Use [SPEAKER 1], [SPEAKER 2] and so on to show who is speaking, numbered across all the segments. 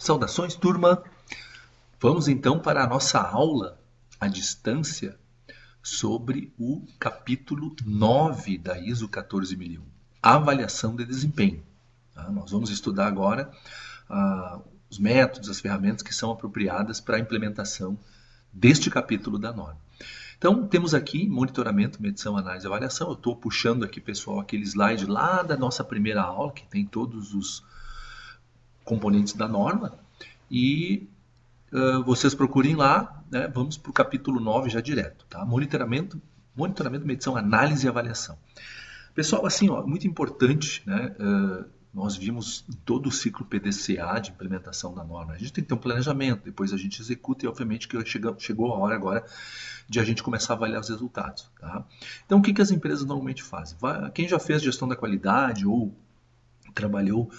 [SPEAKER 1] Saudações, turma! Vamos então para a nossa aula à distância sobre o capítulo 9 da ISO 14001, avaliação de desempenho. Nós vamos estudar agora os métodos, as ferramentas que são apropriadas para a implementação deste capítulo da norma. Então, temos aqui monitoramento, medição, análise e avaliação. Eu estou puxando aqui, pessoal, aquele slide lá da nossa primeira aula, que tem todos os componentes da norma, e vocês procurem lá, né? Vamos para o capítulo 9 já direto, tá? Monitoramento, medição, análise e avaliação. Pessoal, assim, ó, muito importante, né? Nós vimos em todo o ciclo PDCA de implementação da norma. A gente tem que ter um planejamento, depois a gente executa e, obviamente, que chegou a hora agora de a gente começar a avaliar os resultados, tá? Então, o que as empresas normalmente fazem? Quem já fez gestão da qualidade ou trabalhou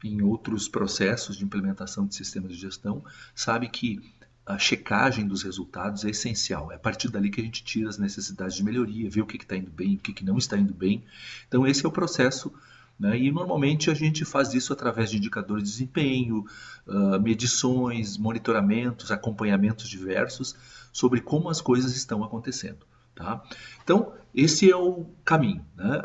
[SPEAKER 1] em outros processos de implementação de sistemas de gestão, sabe que a checagem dos resultados é essencial. É a partir dali que a gente tira as necessidades de melhoria, vê o que está indo bem, o que não está indo bem. Então, esse é o processo, né? E normalmente a gente faz isso através de indicadores de desempenho, medições, monitoramentos, acompanhamentos diversos sobre como as coisas estão acontecendo, tá? Então, esse é o caminho, né?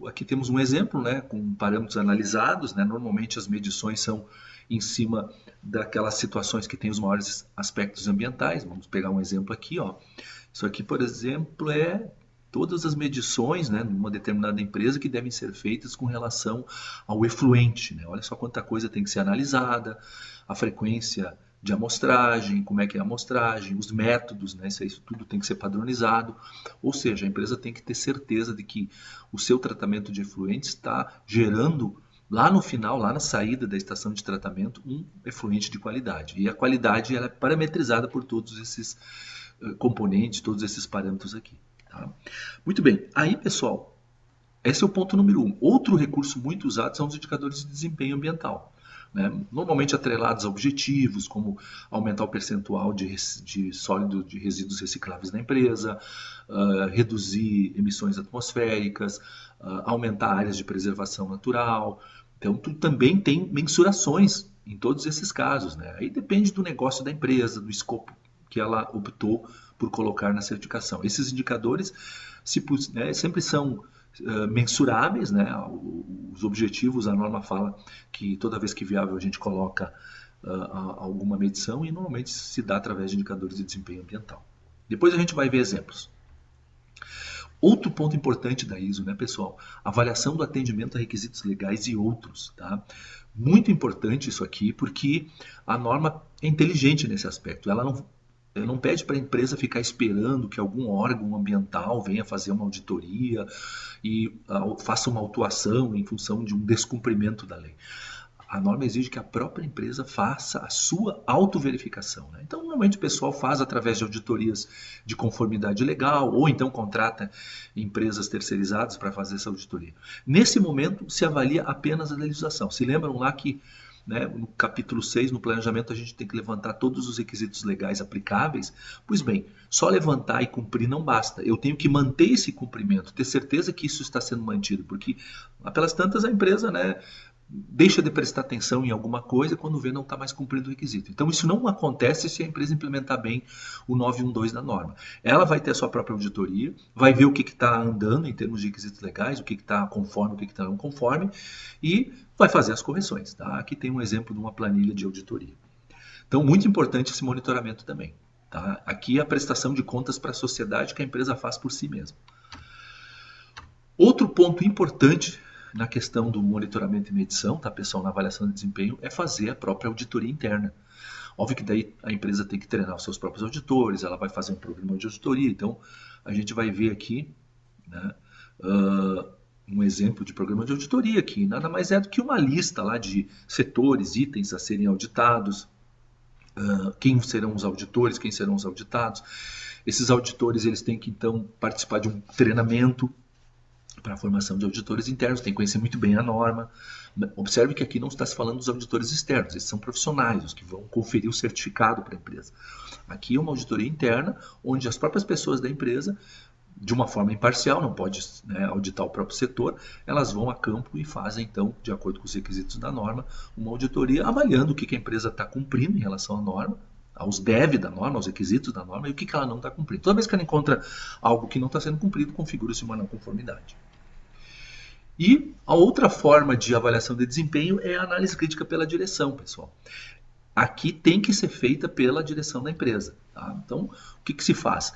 [SPEAKER 1] Aqui temos um exemplo, né, com parâmetros analisados, né? Normalmente as medições são em cima daquelas situações que têm os maiores aspectos ambientais. Vamos pegar um exemplo aqui, ó. Isso aqui, por exemplo, é todas as medições, né, numa determinada empresa que devem ser feitas com relação ao efluente, né? Olha só quanta coisa tem que ser analisada, a frequência de amostragem, como é que é a amostragem, os métodos, né? Isso tudo tem que ser padronizado. Ou seja, a empresa tem que ter certeza de que o seu tratamento de efluentes está gerando lá no final, lá na saída da estação de tratamento, um efluente de qualidade. E a qualidade ela é parametrizada por todos esses componentes, todos esses parâmetros aqui. Tá? Muito bem. Aí, pessoal, esse é o ponto número 1. Outro recurso muito usado são os indicadores de desempenho ambiental, né? Normalmente atrelados a objetivos, como aumentar o percentual de sólido de resíduos recicláveis na empresa, reduzir emissões atmosféricas, aumentar áreas de preservação natural. Então, tu também tem mensurações em todos esses casos, né? Aí depende do negócio da empresa, do escopo que ela optou por colocar na certificação. Esses indicadores sempre são mensuráveis, né? Os objetivos, a norma fala que toda vez que viável a gente coloca alguma medição e normalmente se dá através de indicadores de desempenho ambiental. Depois a gente vai ver exemplos. Outro ponto importante da ISO, né, pessoal? Avaliação do atendimento a requisitos legais e outros, tá? Muito importante isso aqui, porque a norma é inteligente nesse aspecto. Ela não pede para a empresa ficar esperando que algum órgão ambiental venha fazer uma auditoria e faça uma autuação em função de um descumprimento da lei. A norma exige que a própria empresa faça a sua autoverificação, né? Então, normalmente o pessoal faz através de auditorias de conformidade legal ou então contrata empresas terceirizadas para fazer essa auditoria. Nesse momento, se avalia apenas a legislação. Se lembram lá que, né, no capítulo 6, no planejamento, a gente tem que levantar todos os requisitos legais aplicáveis? Pois bem, só levantar e cumprir não basta. Eu tenho que manter esse cumprimento, ter certeza que isso está sendo mantido, porque, pelas tantas, a empresa, né, deixa de prestar atenção em alguma coisa quando vê não está mais cumprindo o requisito. Então, isso não acontece se a empresa implementar bem o 912 da norma. Ela vai ter a sua própria auditoria, vai ver o que está andando em termos de requisitos legais, o que está conforme, o que está não conforme, e vai fazer as correções. Tá? Aqui tem um exemplo de uma planilha de auditoria. Então, muito importante esse monitoramento também. Tá? Aqui é a prestação de contas para a sociedade que a empresa faz por si mesma. Outro ponto importante na questão do monitoramento e medição, tá, pessoal, na avaliação de desempenho, é fazer a própria auditoria interna. Óbvio que daí a empresa tem que treinar os seus próprios auditores, ela vai fazer um programa de auditoria. Então, a gente vai ver aqui, né, um exemplo de programa de auditoria que nada mais é do que uma lista lá de setores, itens a serem auditados, quem serão os auditores, quem serão os auditados. Esses auditores eles têm que, então, participar de um treinamento para a formação de auditores internos, tem que conhecer muito bem a norma. Observe que aqui não está se falando dos auditores externos, esses são profissionais, os que vão conferir o certificado para a empresa. Aqui é uma auditoria interna, onde as próprias pessoas da empresa de uma forma imparcial, não pode, né, auditar o próprio setor, elas vão a campo e fazem, então, de acordo com os requisitos da norma, uma auditoria avaliando o que a empresa está cumprindo em relação à norma, aos deve da norma, aos requisitos da norma, e o que ela não está cumprindo. Toda vez que ela encontra algo que não está sendo cumprido, configura-se uma não conformidade. E a outra forma de avaliação de desempenho é a análise crítica pela direção, pessoal. Aqui tem que ser feita pela direção da empresa. Tá? Então, o que se faz?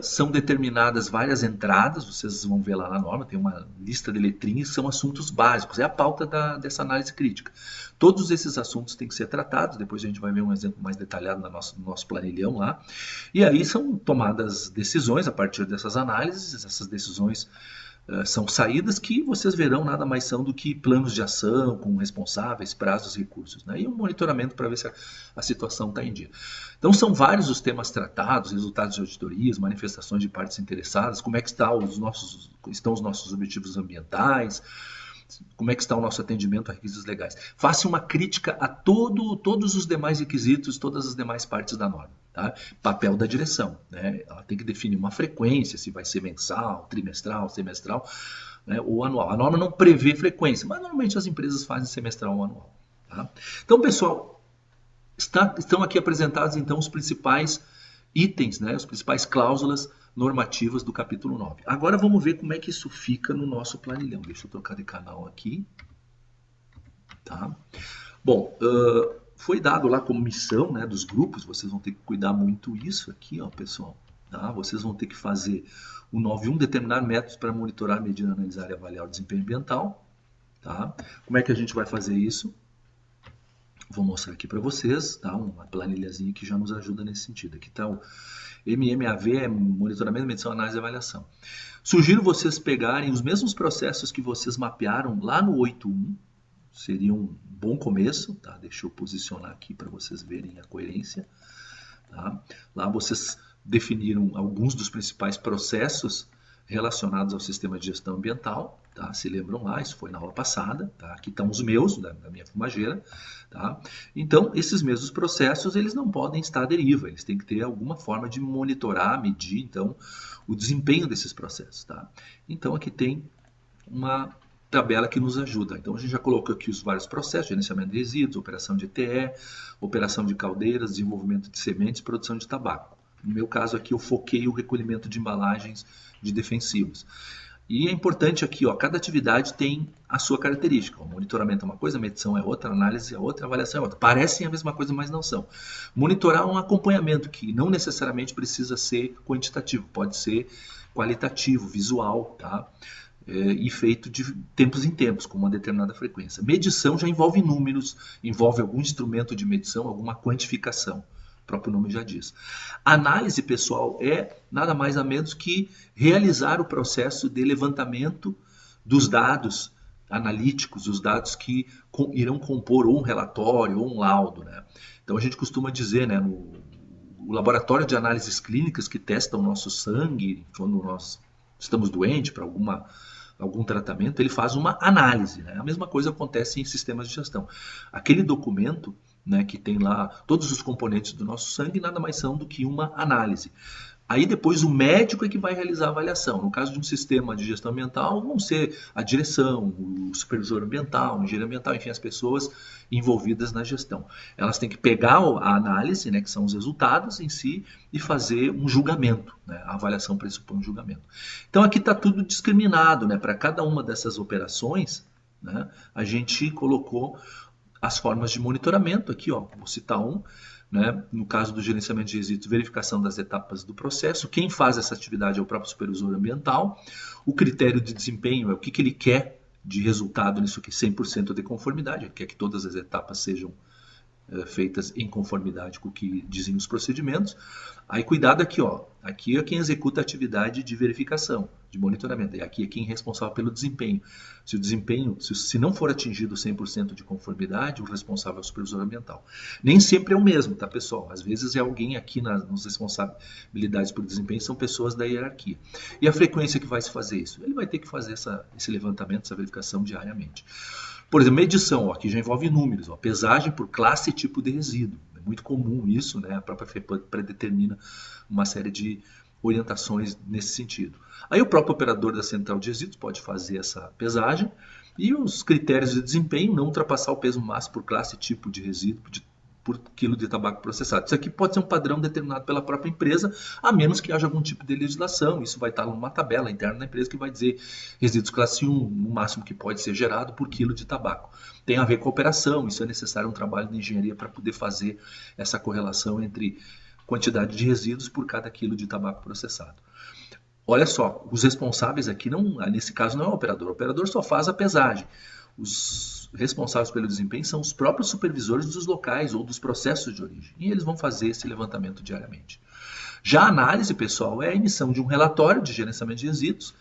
[SPEAKER 1] São determinadas várias entradas, vocês vão ver lá na norma, tem uma lista de letrinhas, são assuntos básicos, é a pauta dessa análise crítica. Todos esses assuntos têm que ser tratados, depois a gente vai ver um exemplo mais detalhado no nosso planilhão lá. E aí são tomadas decisões a partir dessas análises, essas decisões são saídas que vocês verão nada mais são do que planos de ação com responsáveis, prazos e recursos, né? E um monitoramento para ver se a situação está em dia. Então são vários os temas tratados, resultados de auditorias, manifestações de partes interessadas, como é que estão os nossos objetivos ambientais, como é que está o nosso atendimento a requisitos legais. Faça uma crítica a todos os demais requisitos, todas as demais partes da norma. Tá? Papel da direção. Né? Ela tem que definir uma frequência, se vai ser mensal, trimestral, semestral, né? Ou anual. A norma não prevê frequência, mas normalmente as empresas fazem semestral ou anual. Tá? Então, pessoal, estão aqui apresentados então os principais itens, né? As principais cláusulas normativas do capítulo 9. Agora vamos ver como é que isso fica no nosso planilhão. Deixa eu trocar de canal aqui. Tá? Bom, foi dado lá como missão, né, dos grupos, vocês vão ter que cuidar muito isso aqui, ó, pessoal. Tá? Vocês vão ter que fazer o 9.1, determinar métodos para monitorar, medir, analisar e avaliar o desempenho ambiental. Tá? Como é que a gente vai fazer isso? Vou mostrar aqui para vocês, tá? Uma planilhazinha que já nos ajuda nesse sentido. Aqui está o MMAV, é monitoramento, medição, análise e avaliação. Sugiro vocês pegarem os mesmos processos que vocês mapearam lá no 8.1, seria um bom começo, tá? Deixa eu posicionar aqui para vocês verem a coerência. Tá? Lá vocês definiram alguns dos principais processos relacionados ao sistema de gestão ambiental. Tá? Se lembram lá, isso foi na aula passada. Tá? Aqui estão os meus, da minha fumageira. Tá? Então, esses mesmos processos, eles não podem estar à deriva. Eles têm que ter alguma forma de monitorar, medir, então, o desempenho desses processos. Tá? Então, aqui tem uma tabela que nos ajuda. Então, a gente já colocou aqui os vários processos: gerenciamento de resíduos, operação de ETE, operação de caldeiras, desenvolvimento de sementes, produção de tabaco. No meu caso aqui, eu foquei o recolhimento de embalagens de defensivos. E é importante aqui, ó, cada atividade tem a sua característica. O monitoramento é uma coisa, a medição é outra, a análise é outra, a avaliação é outra. Parecem a mesma coisa, mas não são. Monitorar é um acompanhamento que não necessariamente precisa ser quantitativo, pode ser qualitativo, visual, tá? E feito de tempos em tempos, com uma determinada frequência. Medição já envolve números, envolve algum instrumento de medição, alguma quantificação. O próprio nome já diz. Análise, pessoal, é nada mais ou menos que realizar o processo de levantamento dos dados analíticos, os dados que irão compor ou um relatório ou um laudo. Né? Então a gente costuma dizer, né, o laboratório de análises clínicas que testa o nosso sangue quando nós estamos doentes para algum tratamento, ele faz uma análise. Né? A mesma coisa acontece em sistemas de gestão. Aquele documento, né, que tem lá todos os componentes do nosso sangue, nada mais são do que uma análise. Aí depois o médico é que vai realizar a avaliação. No caso de um sistema de gestão ambiental, vão ser a direção, o supervisor ambiental, o engenheiro ambiental, enfim, as pessoas envolvidas na gestão. Elas têm que pegar a análise, né, que são os resultados em si, e fazer um julgamento. Né? A avaliação pressupõe um julgamento. Então aqui está tudo discriminado. Né? Para cada uma dessas operações, né, a gente colocou as formas de monitoramento. Aqui, ó, vou citar um. Né? No caso do gerenciamento de resíduos, verificação das etapas do processo. Quem faz essa atividade é o próprio supervisor ambiental. O critério de desempenho é o que ele quer de resultado nisso aqui, 100% de conformidade. Ele quer que todas as etapas sejam feitas em conformidade com o que dizem os procedimentos. Aí cuidado aqui, ó. Aqui é quem executa a atividade de verificação, de monitoramento. E aqui é quem é responsável pelo desempenho. Se o desempenho, se não for atingido 100% de conformidade, o responsável é o supervisor ambiental. Nem sempre é o mesmo, tá, pessoal? Às vezes é alguém aqui nas responsabilidades por desempenho, são pessoas da hierarquia. E a frequência que vai se fazer isso? Ele vai ter que fazer esse levantamento, essa verificação diariamente. Por exemplo, medição, ó, aqui já envolve números, ó, pesagem por classe e tipo de resíduo. É muito comum isso, né? A própria FEPAM predetermina uma série de orientações nesse sentido. Aí o próprio operador da central de resíduos pode fazer essa pesagem e os critérios de desempenho não ultrapassar o peso máximo por classe e tipo de resíduo por quilo de tabaco processado. Isso aqui pode ser um padrão determinado pela própria empresa, a menos que haja algum tipo de legislação. Isso vai estar numa tabela interna da empresa que vai dizer resíduos classe 1, o máximo que pode ser gerado por quilo de tabaco. Tem a ver com a operação, isso é necessário um trabalho de engenharia para poder fazer essa correlação entre quantidade de resíduos por cada quilo de tabaco processado. Olha só, os responsáveis aqui, nesse caso não é o operador só faz a pesagem. Os responsáveis pelo desempenho são os próprios supervisores dos locais ou dos processos de origem, e eles vão fazer esse levantamento diariamente. Já a análise, pessoal, é a emissão de um relatório de gerenciamento de resíduos,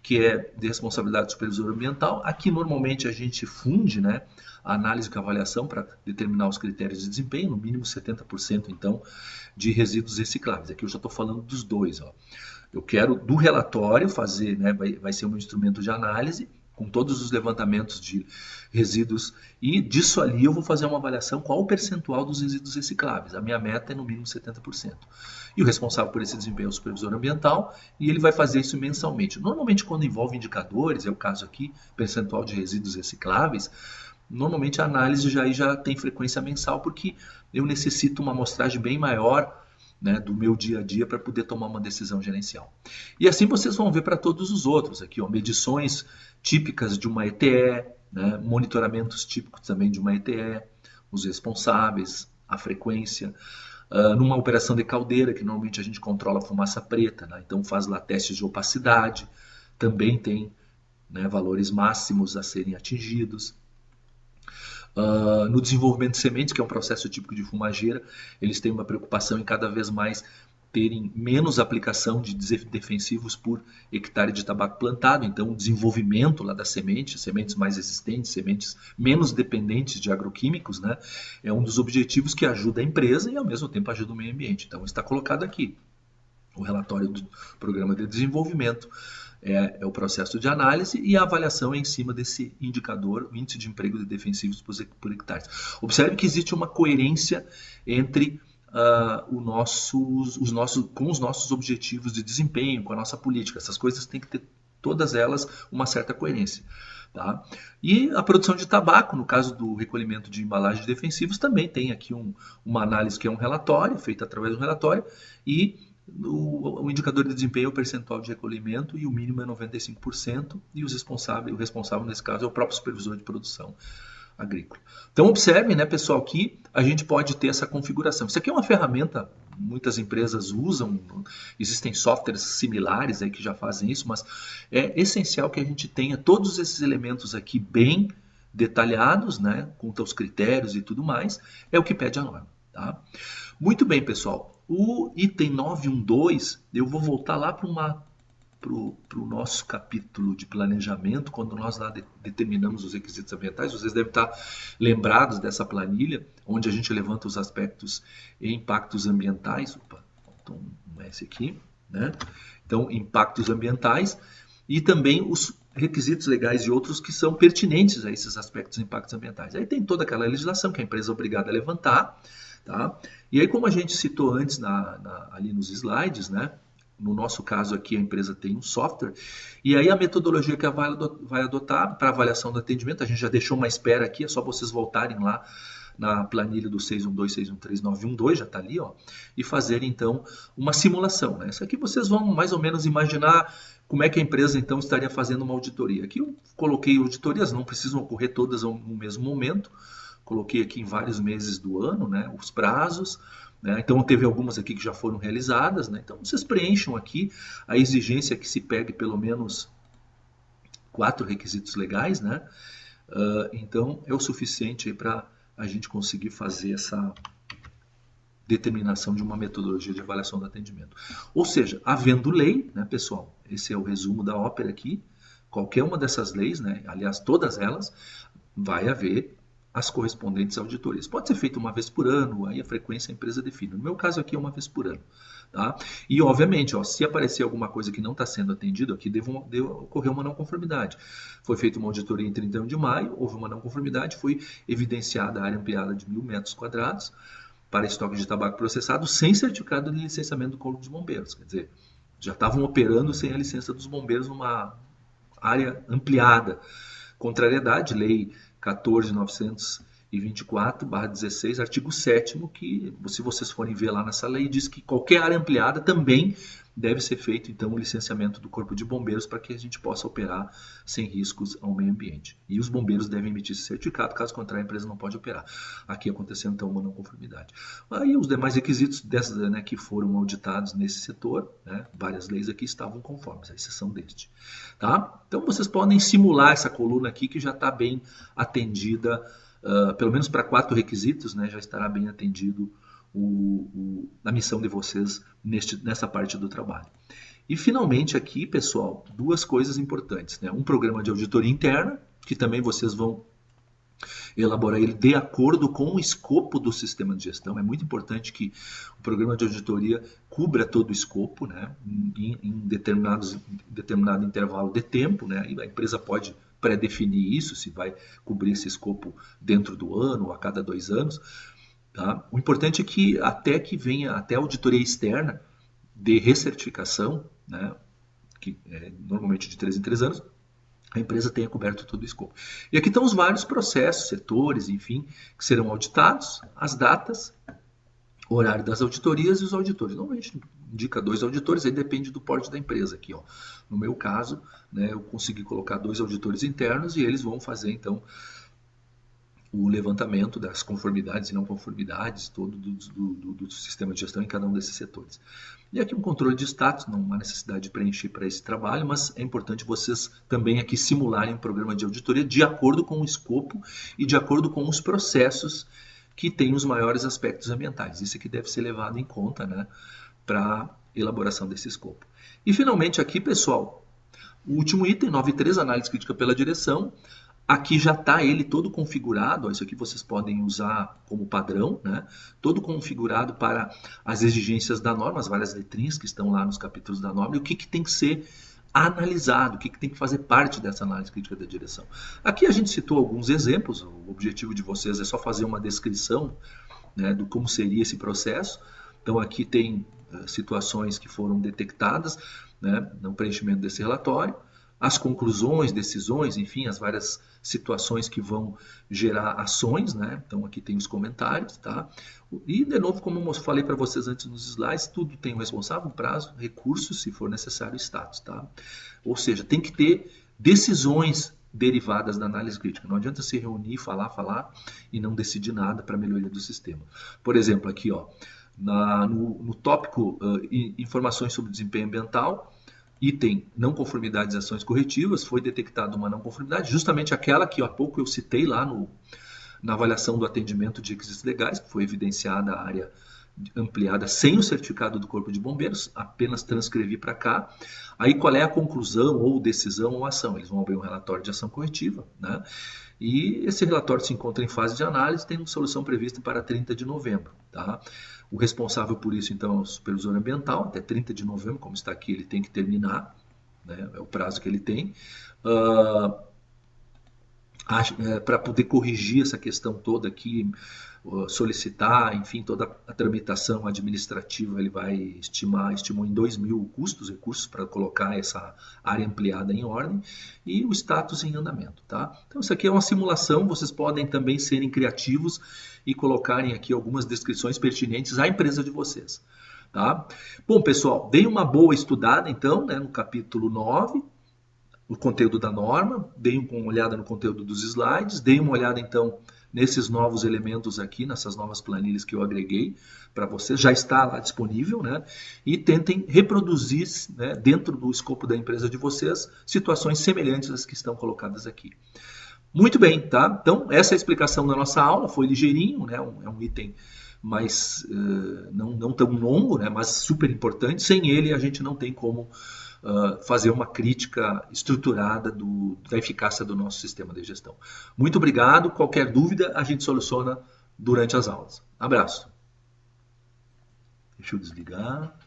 [SPEAKER 1] que é de responsabilidade do supervisor ambiental. Aqui, normalmente, a gente funde, né, a análise com a avaliação para determinar os critérios de desempenho, no mínimo 70%, então, de resíduos recicláveis. Aqui eu já estou falando dos dois. Ó. Eu quero, do relatório, fazer, né, vai ser um instrumento de análise, com todos os levantamentos de resíduos, e disso ali eu vou fazer uma avaliação qual o percentual dos resíduos recicláveis. A minha meta é no mínimo 70%. E o responsável por esse desempenho é o supervisor ambiental, e ele vai fazer isso mensalmente. Normalmente, quando envolve indicadores, é o caso aqui, percentual de resíduos recicláveis, normalmente a análise já tem frequência mensal, porque eu necessito uma amostragem bem maior, né, do meu dia a dia para poder tomar uma decisão gerencial. E assim vocês vão ver para todos os outros aqui, ó, medições típicas de uma ETE, né, monitoramentos típicos também de uma ETE, os responsáveis, a frequência. Numa operação de caldeira, que normalmente a gente controla a fumaça preta, né, então faz lá testes de opacidade, também tem, né, valores máximos a serem atingidos. No desenvolvimento de sementes, que é um processo típico de fumageira, eles têm uma preocupação em cada vez mais terem menos aplicação de defensivos por hectare de tabaco plantado. Então, o desenvolvimento lá das sementes mais resistentes, sementes menos dependentes de agroquímicos, né, é um dos objetivos que ajuda a empresa e, ao mesmo tempo, ajuda o meio ambiente. Então, está colocado aqui o relatório do Programa de Desenvolvimento, é o processo de análise e a avaliação é em cima desse indicador, o índice de emprego de defensivos por hectare. Observe que existe uma coerência entre com os nossos objetivos de desempenho, com a nossa política. Essas coisas têm que ter, todas elas, uma certa coerência. Tá? E a produção de tabaco, no caso do recolhimento de embalagens de defensivos, também tem aqui uma análise que é um relatório, feita através de um relatório, e o indicador de desempenho é o percentual de recolhimento e o mínimo é 95%, e o responsável nesse caso é o próprio supervisor de produção agrícola. Então observem, né, pessoal, que a gente pode ter essa configuração. Isso aqui é uma ferramenta, muitas empresas usam, existem softwares similares aí que já fazem isso, mas é essencial que a gente tenha todos esses elementos aqui bem detalhados, né, com os critérios e tudo mais, é o que pede a norma. Tá? Muito bem, pessoal. O item 912, eu vou voltar lá para o nosso capítulo de planejamento, quando nós lá determinamos os requisitos ambientais. Vocês devem estar lembrados dessa planilha, onde a gente levanta os aspectos e impactos ambientais. Opa, então não é esse aqui, né? Então, impactos ambientais e também os requisitos legais e outros que são pertinentes a esses aspectos e impactos ambientais. Aí tem toda aquela legislação que a empresa é obrigada a levantar. Tá? E aí, como a gente citou antes ali nos slides, né? No nosso caso aqui a empresa tem um software, e aí a metodologia que ela vai adotar para avaliação do atendimento, a gente já deixou uma espera aqui, é só vocês voltarem lá na planilha do 612, 613, 912, já está ali, ó, e fazerem então uma simulação. Né? Isso aqui vocês vão mais ou menos imaginar como é que a empresa então estaria fazendo uma auditoria. Aqui eu coloquei auditorias, não precisam ocorrer todas no mesmo momento. Coloquei aqui em vários meses do ano, né, os prazos, né, então teve algumas aqui que já foram realizadas, né, então vocês preencham aqui a exigência que se pegue pelo menos 4 requisitos legais, né, então é o suficiente para a gente conseguir fazer essa determinação de uma metodologia de avaliação do atendimento. Ou seja, havendo lei, né, pessoal, esse é o resumo da ópera aqui, qualquer uma dessas leis, né, aliás todas elas, vai haver as correspondentes auditorias. Pode ser feito uma vez por ano, aí a frequência a empresa define. No meu caso aqui é uma vez por ano. Tá? E obviamente, ó, se aparecer alguma coisa que não está sendo atendido, aqui ocorrer uma não conformidade. Foi feita uma auditoria em 31 de maio, houve uma não conformidade, foi evidenciada a área ampliada de 1.000 metros quadrados para estoque de tabaco processado sem certificado de licenciamento do Corpo de Bombeiros. Quer dizer, já estavam operando sem a licença dos bombeiros numa área ampliada. Contrariedade, Lei 14.924/16, artigo 7º, que, se vocês forem ver lá nessa lei, diz que qualquer área ampliada também deve ser feito, então, o licenciamento do Corpo de Bombeiros para que a gente possa operar sem riscos ao meio ambiente. E os bombeiros devem emitir esse certificado, caso contrário, a empresa não pode operar. Aqui aconteceu, então, uma não conformidade. Aí, os demais requisitos dessas, né, que foram auditados nesse setor, né, várias leis aqui estavam conformes, a exceção deste. Tá? Então, vocês podem simular essa coluna aqui, que já está bem atendida, pelo menos para 4 requisitos, né, já estará bem atendido a missão de vocês nessa parte do trabalho. E finalmente aqui, pessoal, 2 coisas importantes, né? Um programa de auditoria interna, que também vocês vão elaborar ele de acordo com o escopo do sistema de gestão. É muito importante que o programa de auditoria cubra todo o escopo, né? Em determinado intervalo de tempo, né? E a empresa pode pré-definir isso, se vai cobrir esse escopo dentro do ano ou a cada 2 anos. Tá? O importante é que venha até a auditoria externa de recertificação, né, que é normalmente de 3 em 3 anos, a empresa tenha coberto todo o escopo. E aqui estão os vários processos, setores, enfim, que serão auditados, as datas, o horário das auditorias e os auditores. Normalmente indica 2 auditores, aí depende do porte da empresa aqui. Ó. No meu caso, né, eu consegui colocar 2 auditores internos e eles vão fazer, então, o levantamento das conformidades e não conformidades todo do sistema de gestão em cada um desses setores. E aqui um controle de status, não há necessidade de preencher para esse trabalho, mas é importante vocês também aqui simularem um programa de auditoria de acordo com o escopo e de acordo com os processos que têm os maiores aspectos ambientais. Isso aqui deve ser levado em conta, né, para a elaboração desse escopo. E finalmente aqui, pessoal, o último item, 9.3, análise crítica pela direção. Aqui já está ele todo configurado, ó, isso aqui vocês podem usar como padrão, né? Todo configurado para as exigências da norma, as várias letrinhas que estão lá nos capítulos da norma, e o que tem que ser analisado, o que tem que fazer parte dessa análise crítica da direção. Aqui a gente citou alguns exemplos, o objetivo de vocês é só fazer uma descrição, né, do como seria esse processo. Então aqui tem situações que foram detectadas, né, no preenchimento desse relatório, as conclusões, decisões, enfim, as várias situações que vão gerar ações, né? Então aqui tem os comentários, tá? E de novo, como eu falei para vocês antes nos slides, tudo tem um responsável, um prazo, recursos, se for necessário, status, tá? Ou seja, tem que ter decisões derivadas da análise crítica. Não adianta se reunir, falar e não decidir nada para a melhoria do sistema. Por exemplo, aqui, ó, no tópico informações sobre desempenho ambiental, item não conformidades e ações corretivas, foi detectada uma não conformidade, justamente aquela que há pouco eu citei lá na avaliação do atendimento de requisitos legais, que foi evidenciada a área ampliada sem o certificado do Corpo de Bombeiros, apenas transcrevi para cá. Aí qual é a conclusão ou decisão ou ação? Eles vão abrir um relatório de ação corretiva, né? E esse relatório se encontra em fase de análise, tem uma solução prevista para 30 de novembro, tá? O responsável por isso, então, é o supervisor ambiental, até 30 de novembro, como está aqui, ele tem que terminar, né? É o prazo que ele tem, para poder corrigir essa questão toda aqui, solicitar, enfim, toda a tramitação administrativa, ele vai estimou em 2.000 custos, recursos para colocar essa área ampliada em ordem e o status em andamento, tá? Então isso aqui é uma simulação, vocês podem também serem criativos e colocarem aqui algumas descrições pertinentes à empresa de vocês, tá? Bom, pessoal, deem uma boa estudada então, né, no capítulo 9, o conteúdo da norma, deem uma olhada no conteúdo dos slides, deem uma olhada então nesses novos elementos aqui, nessas novas planilhas que eu agreguei para vocês, já está lá disponível, né? E tentem reproduzir, né, dentro do escopo da empresa de vocês, situações semelhantes às que estão colocadas aqui. Muito bem, tá? Então, essa é a explicação da nossa aula, foi ligeirinho, né? É um item mais, não tão longo, né? Mas super importante. Sem ele, a gente não tem como fazer uma crítica estruturada da eficácia do nosso sistema de gestão. Muito obrigado. Qualquer dúvida, a gente soluciona durante as aulas. Abraço. Deixa eu desligar.